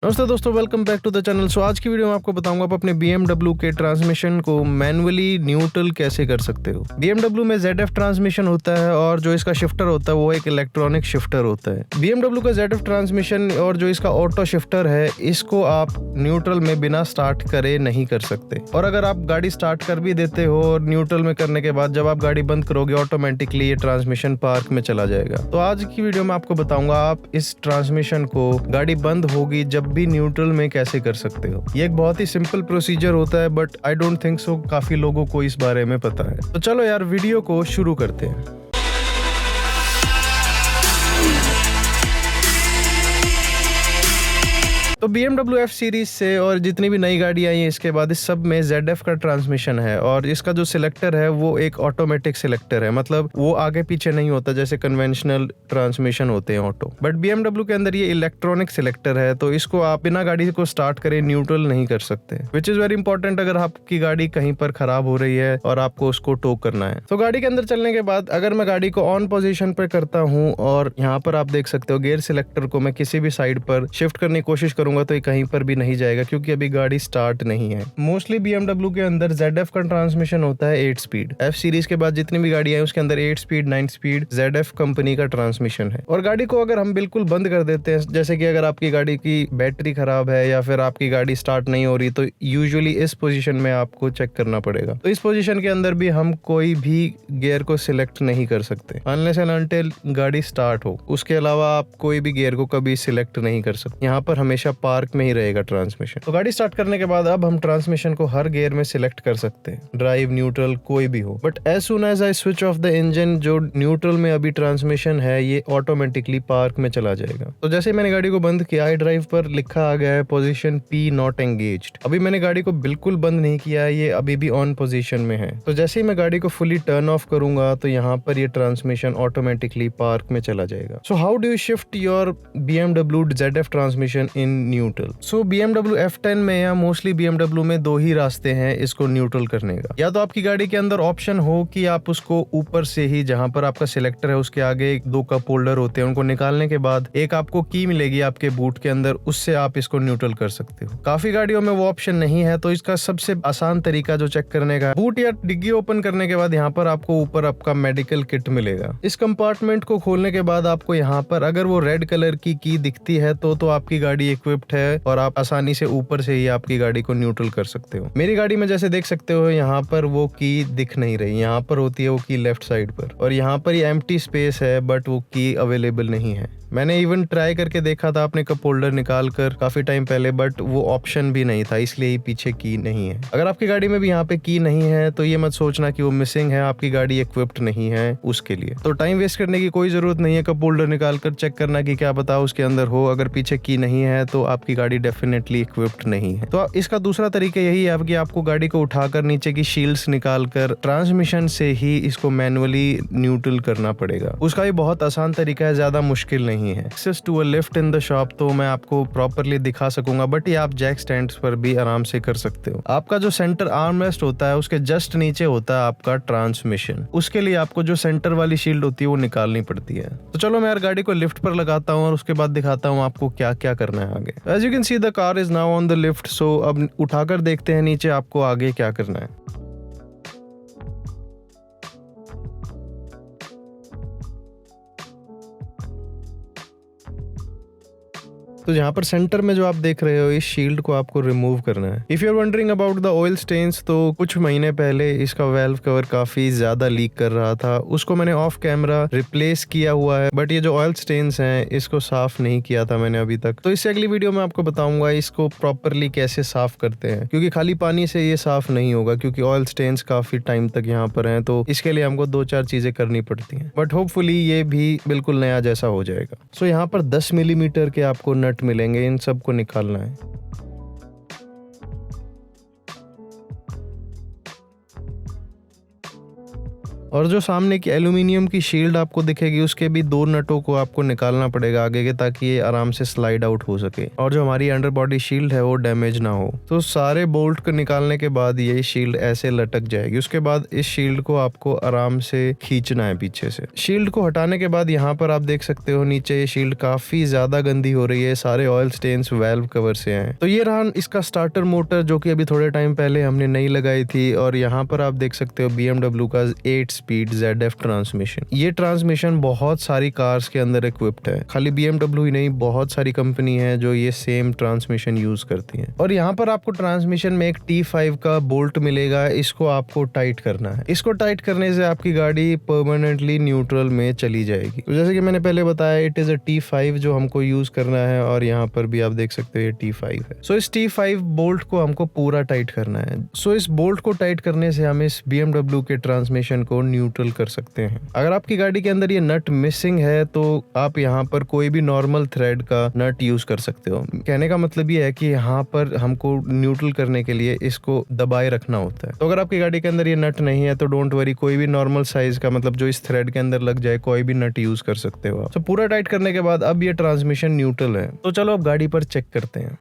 नमस्ते दोस्तों, welcome back to the channel. So आज की वीडियो में आपको बताऊंगा आप अपने BMW के ट्रांसमिशन को मैनुअली न्यूट्रल कैसे कर सकते हो। BMW में ZF ट्रांसमिशन होता है और जो इसका शिफ्टर होता है वो एक इलेक्ट्रॉनिक शिफ्टर होता है। BMW का ZF ट्रांसमिशन और जो इसका ऑटो शिफ्टर है, इसको आप न्यूट्रल में बिना स्टार्ट करे नहीं कर सकते। और अगर आप गाड़ी स्टार्ट कर भी देते हो और न्यूट्रल में करने के बाद जब आप गाड़ी बंद करोगे ऑटोमेटिकली ये ट्रांसमिशन पार्क में चला जाएगा। तो आज की वीडियो में आपको बताऊंगा आप इस ट्रांसमिशन को गाड़ी बंद होगी जब भी न्यूट्रल में कैसे कर सकते हो। ये एक बहुत ही सिंपल प्रोसीजर होता है, but I don't think so काफी लोगों को इस बारे में पता है। तो चलो यार, वीडियो को शुरू करते हैं। तो BMW F सीरीज से और जितनी भी नई गाड़ी आई है इसके बाद इस सब में ZF का ट्रांसमिशन है और इसका जो सिलेक्टर है वो एक ऑटोमेटिक सिलेक्टर है, मतलब वो आगे पीछे नहीं होता जैसे कन्वेंशनल ट्रांसमिशन होते हैं ऑटो। बट BMW के अंदर ये इलेक्ट्रॉनिक सिलेक्टर है, तो इसको आप बिना गाड़ी को स्टार्ट करे न्यूट्रल नहीं कर सकते, विच इज वेरी इंपॉर्टेंट अगर आपकी गाड़ी कहीं पर खराब हो रही है और आपको उसको टो करना है। तो गाड़ी के अंदर चलने के बाद अगर मैं गाड़ी को ऑन पोजिशन पर करता हूँ और यहाँ पर आप देख सकते हो गियर सिलेक्टर को मैं किसी भी साइड पर शिफ्ट करने की कोशिश करूंगा तो ये कहीं पर भी नहीं जाएगा क्योंकि अभी गाड़ी स्टार्ट नहीं है। मोस्टली BMW के अंदर ZF का ट्रांसमिशन होता है 8 स्पीड। F सीरीज के बाद जितनी भी गाड़ियां हैं उसके अंदर 8 स्पीड 9 स्पीड ZF कंपनी का ट्रांसमिशन है। और गाड़ी को अगर हम बिल्कुल बंद कर देते हैं, जैसे कि अगर आपकी गाड़ी की बैटरी खराब है या फिर आपकी गाड़ी स्टार्ट नहीं हो रही, तो यूजुअली इस पोजीशन में आपको चेक करना पड़ेगा। तो इस पोजीशन के अंदर भी हम कोई भी गियर को सिलेक्ट नहीं कर सकते अनलेस एंड अनटिल गाड़ी स्टार्ट हो। उसके अलावा आप कोई भी गियर को कभी सिलेक्ट नहीं कर सकते। यहाँ पर हमेशा पार्क में ही रहेगा ट्रांसमिशन। तो गाड़ी स्टार्ट करने के बाद अब हम ट्रांसमिशन को हर गियर में सिलेक्ट कर सकते हैं, ड्राइव न्यूट्रल कोई भी हो। But as soon as I switch off the engine, जो न्यूट्रल में अभी ट्रांसमिशन है ये ऑटोमेटिकली पार्क में चला जाएगा। तो जैसे मैंने गाड़ी को बंद किया, आई ड्राइव पर लिखा आ गया है पोजीशन P नॉट एंगेज्ड। अभी मैंने गाड़ी को बिल्कुल बंद नहीं किया है, ये अभी भी ऑन पोजीशन में है। तो जैसे ही मैं गाड़ी को फुली टर्न ऑफ करूंगा तो यहाँ पर ये ट्रांसमिशन ऑटोमेटिकली पार्क में चला जाएगा। So how do you shift your BMW ZF transmission in neutral? So BMW F10 में या मोस्टली BMW में दो ही रास्ते हैं इसको न्यूट्रल करने का। या तो आपकी गाड़ी के अंदर ऑप्शन हो कि आप उसको ऊपर से ही, जहां पर आपका सिलेक्टर है उसके आगे एक दो कप होल्डर होते हैं, उनको निकालने के बाद एक आपको की मिलेगी आपके बूट के अंदर, उससे आप इसको न्यूट्रल कर सकते हो। काफी गाड़ियों में वो ऑप्शन नहीं है, तो इसका सबसे आसान तरीका जो चेक करने का, बूट या डिग्गी ओपन करने के बाद यहाँ पर आपको ऊपर आपका मेडिकल किट मिलेगा। इस कंपार्टमेंट को खोलने के बाद आपको यहाँ पर अगर वो रेड कलर की दिखती है तो आपकी गाड़ी इक्विप्ड है और आप आसानी से ऊपर से ही आपकी गाड़ी को न्यूट्रल कर सकते हो। मेरी गाड़ी में जैसे देख सकते हो यहाँ पर वो की दिख नहीं रही, यहाँ पर होती है वो की लेफ्ट साइड पर, और यहाँ पर ये एम्प्टी स्पेस है बट वो की अवेलेबल नहीं है। मैंने इवन ट्राई करके देखा था अपने कप होल्डर निकाल कर काफी टाइम पहले, बट वो ऑप्शन भी नहीं था, इसलिए ही पीछे की नहीं है। अगर आपकी गाड़ी में भी यहाँ पे की नहीं है तो ये मत सोचना कि वो मिसिंग है, आपकी गाड़ी इक्विप्ड नहीं है उसके लिए। तो टाइम वेस्ट करने की कोई जरूरत नहीं है कप होल्डर निकाल कर चेक करना कि क्या पता उसके अंदर हो। अगर पीछे की नहीं है तो आपकी गाड़ी डेफिनेटली इक्विप्ड नहीं है। तो इसका दूसरा तरीका यही है कि आपको गाड़ी को उठाकर नीचे की शील्ड्स निकाल कर ट्रांसमिशन से ही इसको मैनुअली न्यूट्रल करना पड़ेगा। उसका ये बहुत आसान तरीका है, ज्यादा मुश्किल नहीं है। Access to a lift in the shop तो मैं आपको प्रॉपरली दिखा सकूंगा, बट ये आप जैक स्टैंड्स पर भी आराम से कर सकते हो। आपका जो सेंटर आर्मरेस्ट होता है उसके जस्ट नीचे होता है आपका ट्रांसमिशन। उसके लिए आपको जो सेंटर वाली शील्ड होती है वो निकालनी पड़ती है। तो चलो मैं यार गाड़ी को लिफ्ट पर लगाता हूँ और उसके बाद दिखाता हूँ आपको क्या क्या करना है आगे। As you can see the car is now on the lift. So अब उठाकर देखते हैं नीचे आपको आगे क्या करना है। तो यहाँ पर सेंटर में जो आप देख रहे हो इस शील्ड को आपको रिमूव करना है। If you are wondering about the oil stains, तो कुछ महीने पहले इसका वेल्व कवर काफी ज्यादा लीक कर रहा था, उसको मैंने ऑफ कैमरा रिप्लेस किया हुआ है। बट ये जो ऑयल स्टेन्स हैं इसको साफ नहीं किया था मैंने अभी तक। तो इससे अगली वीडियो में आपको बताऊंगा इसको प्रॉपरली कैसे साफ करते हैं, क्योंकि खाली पानी से ये साफ नहीं होगा, क्योंकि ऑयल स्टेन्स काफी टाइम तक यहाँ पर हैं, तो इसके लिए हमको 2-4 चीजें करनी पड़ती हैं। बट होपफुली ये भी बिल्कुल नया जैसा हो जाएगा। सो यहाँ पर 10 मिलीमीटर के आपको नट मिलेंगे, इन सब को निकालना है। और जो सामने की एल्यूमिनियम की शील्ड आपको दिखेगी उसके भी 2 नटों को आपको निकालना पड़ेगा आगे के, ताकि ये आराम से स्लाइड आउट हो सके और जो हमारी अंडर बॉडी शील्ड है वो डैमेज ना हो। तो सारे बोल्ट को निकालने के बाद ये शील्ड ऐसे लटक जाएगी। उसके बाद इस शील्ड को आपको आराम से खींचना है पीछे से। शील्ड को हटाने के बाद यहाँ पर आप देख सकते हो नीचे ये शील्ड काफी ज्यादा गंदी हो रही है, सारे ऑयल स्टेन्स वाल्व कवर से हैं। तो ये रहा इसका स्टार्टर मोटर जो कि अभी थोड़े टाइम पहले हमने नई लगाई थी। और यहाँ पर आप देख सकते हो BMW का 8 स्पीड ZF ट्रांसमिशन। ये ट्रांसमिशन बहुत सारी कार्स के अंदर इक्विप्ड है, खाली BMW ही नहीं, बहुत सारी कंपनी है जो ये सेम ट्रांसमिशन यूज करती है। और यहाँ पर आपको ट्रांसमिशन में एक T5 का बोल्ट मिलेगा, इसको आपको टाइट करना है। इसको टाइट करने से आपकी गाड़ी परमानेंटली न्यूट्रल में चली जाएगी। तो जैसे कि मैंने पहले बताया, इट इज अ T5 जो हमको यूज करना है और यहाँ पर भी आप देख सकते हो ये T5 है। सो इस T5 बोल्ट को हमको पूरा टाइट करना है। सो इस बोल्ट को टाइट करने से हम इस BMW के ट्रांसमिशन को न्यूट्रल कर सकते हैं। अगर आपकी गाड़ी के अंदर ये नट मिसिंग है तो आप यहाँ पर कोई भी नॉर्मल थ्रेड का नट यूज कर सकते हो। कहने का मतलब ये है कि यहाँ पर हमको न्यूट्रल करने के लिए इसको दबाए रखना होता है। तो अगर आपकी गाड़ी के अंदर ये नट नहीं है तो डोंट वरी, कोई भी नॉर्मल साइज का, मतलब जो इस थ्रेड के अंदर लग जाए, कोई भी नट यूज कर सकते हो आप। तो पूरा टाइट करने के बाद अब ये ट्रांसमिशन न्यूट्रल है। तो चलो अब गाड़ी पर चेक करते हैं।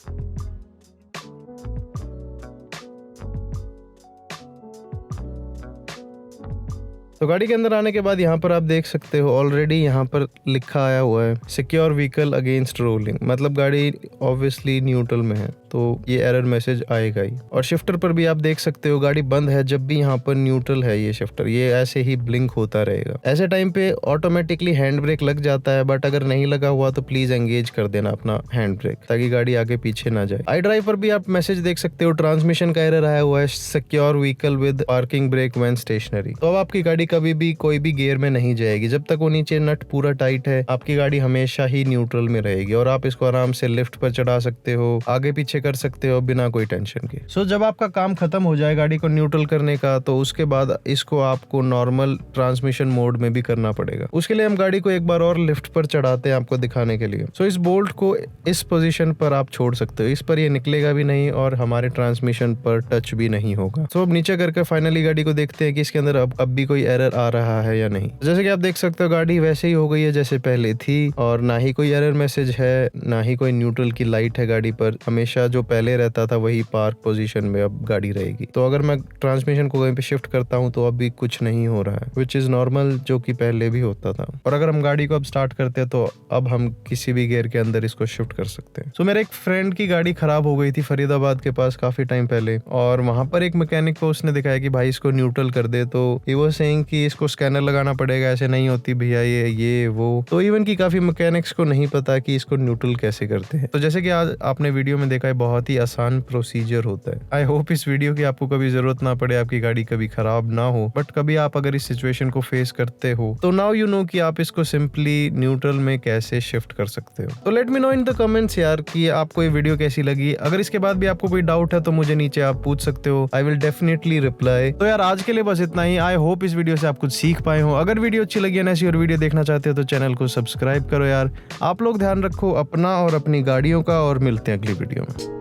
तो गाड़ी के अंदर आने के बाद यहाँ पर आप देख सकते हो ऑलरेडी यहाँ पर लिखा आया हुआ है सिक्योर व्हीकल अगेंस्ट रोलिंग, मतलब गाड़ी ऑब्वियसली न्यूट्रल में है तो ये एरर मैसेज आएगा ही। और शिफ्टर पर भी आप देख सकते हो गाड़ी बंद है जब भी यहाँ पर न्यूट्रल है ये शिफ्टर, ये ऐसे ही ब्लिंक होता रहेगा। ऐसे टाइम पे ऑटोमेटिकली हैंड ब्रेक लग जाता है, बट अगर नहीं लगा हुआ तो प्लीज एंगेज कर देना अपना हैंड ब्रेक ताकि गाड़ी आगे पीछे ना जाए। आई ड्राइव पर भी आप मैसेज देख सकते हो, ट्रांसमिशन का एरर आया हुआ है secure vehicle with parking brake when stationary. तो अब आपकी गाड़ी कभी भी कोई भी गियर में नहीं जाएगी जब तक वो नीचे नट पूरा टाइट है। आपकी गाड़ी हमेशा ही न्यूट्रल में रहेगी और आप इसको आराम से लिफ्ट पर चढ़ा सकते हो, आगे पीछे कर सकते हो बिना कोई टेंशन के। सो जब आपका काम खत्म हो जाए गाड़ी को न्यूट्रल करने का तो उसके बाद इसको आपको नॉर्मल ट्रांसमिशन मोड में भी करना पड़ेगा। उसके लिए हम गाड़ी को एक बार और लिफ्ट पर चढ़ाते हैं आपको दिखाने के लिए। सो इस बोल्ट को इस पोजीशन पर आप छोड़ सकते हो, इस पर ये निकलेगा भी नहीं और हमारे ट्रांसमिशन पर टच भी नहीं होगा। सो अब नीचे करके फाइनली गाड़ी को देखते हैं कि इसके अंदर अब भी कोई एरर आ रहा है या नहीं। जैसे कि आप देख सकते हो गाड़ी वैसे ही हो गई है जैसे पहले थी और ना ही कोई एरर मैसेज है, ना ही कोई न्यूट्रल की लाइट है गाड़ी पर। हमेशा जो पहले रहता था वही पार्क पोजीशन में अब गाड़ी रहेगी। तो अगर मैं ट्रांसमिशन को कहीं पे शिफ्ट करता हूँ तो अब भी कुछ नहीं हो रहा है, विच इज नॉर्मल, जो कि पहले भी होता था। और अगर हम गाड़ी को अब स्टार्ट करते हैं तो अब हम किसी भी गियर के अंदर इसको शिफ्ट कर सकते हैं। तो मेरे एक फ्रेंड की गाड़ी खराब हो गई थी फरीदाबाद के पास काफी टाइम पहले और वहां पर एक मैकेनिक को उसने दिखाया कि भाई इसको न्यूट्रल कर दे, तो ही वाज सेइंग कि इसको स्कैनर लगाना पड़ेगा, ऐसे नहीं होती भैया ये वो। तो इवन की काफी मैकेनिक्स को नहीं पता कि इसको न्यूट्रल कैसे करते हैं। तो जैसे कि आज आपने वीडियो में देखा है बहुत ही आसान प्रोसीजर होता है। आई होप इस वीडियो की आपको कभी जरूरत ना पड़े, आपकी गाड़ी कभी खराब ना हो, बट कभी आप अगर इस सिचुएशन को फेस करते हो तो नाउ यू नो कि आप इसको सिंपली न्यूट्रल में कैसे शिफ्ट कर सकते हो। तो let me know in the comments यार कि आपको ये वीडियो कैसी लगी। अगर इसके बाद भी आपको कोई डाउट है तो मुझे नीचे आप पूछ सकते हो, आई विल डेफिनेटली रिप्लाई। तो यार आज के लिए बस इतना ही। आई होप इस वीडियो से आप कुछ सीख पाए हो। अगर वीडियो अच्छी लगी है ऐसी और वीडियो देखना चाहते हो तो चैनल को सब्सक्राइब करो यार। आप लोग ध्यान रखो अपना और अपनी गाड़ियों का, और मिलते हैं अगली वीडियो में।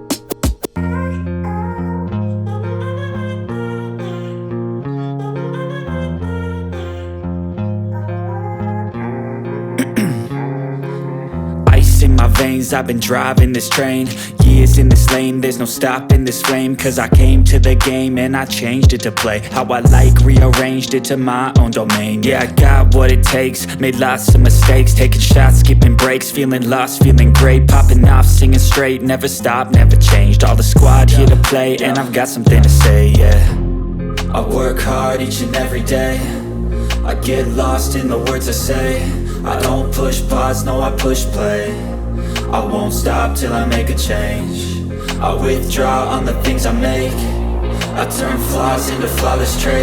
In my veins, I've been driving this train, years in this lane, there's no stopping this flame, cause I came to the game and I changed it to play how I like, rearranged it to my own domain. Yeah, I got what it takes, made lots of mistakes, taking shots, skipping breaks, feeling lost, feeling great, popping off, singing straight, never stopped, never changed, all the squad here to play, and I've got something to say, yeah. I work hard each and every day, I get lost in the words I say, I don't push pause, no I push play, I won't stop till I make a change, I withdraw on the things I make, I turn flaws into flawless traits.